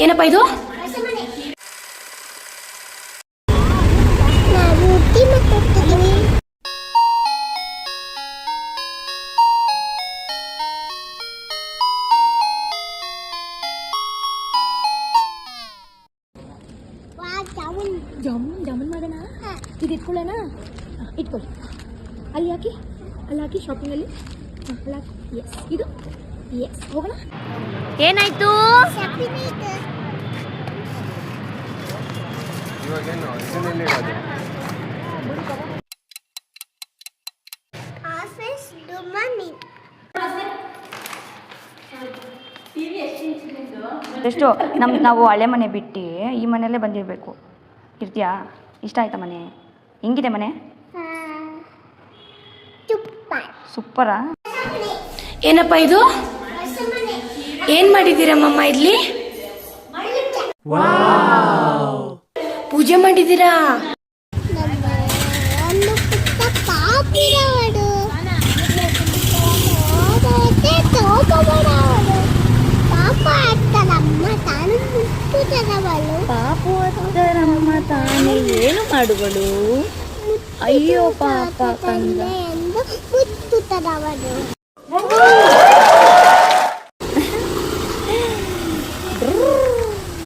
ಏನಪ್ಪ ಇದು? ಜಾಮೂನ್ ಮಾಡೋಣ. ಇದು ಇಟ್ಕೊಳ್ಳೋಣ. ಇಟ್ಕೊಳ್ಳಿ. ಅಲ್ಲಿ ಹಾಕಿ ಶಾಪಿಂಗಲ್ಲಿ ಅಲ್ಲಿ ಹಾಕಿ. ಎಸ್ ಇದು ಎಸ್ ಹೋಗೋಣ. ಏನಾಯ್ತು? ಎಷ್ಟು ನಾವು ಹಳೆ ಮನೆ ಬಿಟ್ಟು ಈ ಮನೆಯಲ್ಲೇ ಬಂದಿರಬೇಕು. ಇರ್ತೀಯಾ? ಇಷ್ಟ ಆಯ್ತಾ ಮನೆ? ಹೆಂಗಿದೆ ಮನೆ? ಸೂಪರಾ? ಏನಪ್ಪ ಇದು? ಏನ್ ಮಾಡಿದ್ದೀರಮ್ಮ ಇಲ್ಲಿ? ಪೂಜೆ ಮಾಡಿದ್ದೀರಾ? ಪಾಪುತ್ತರಮ್ಮ ತಾನೇ ಏನು ಮಾಡುವಳು? ಅಯ್ಯೋ ಪಾಪ ಕಂದ.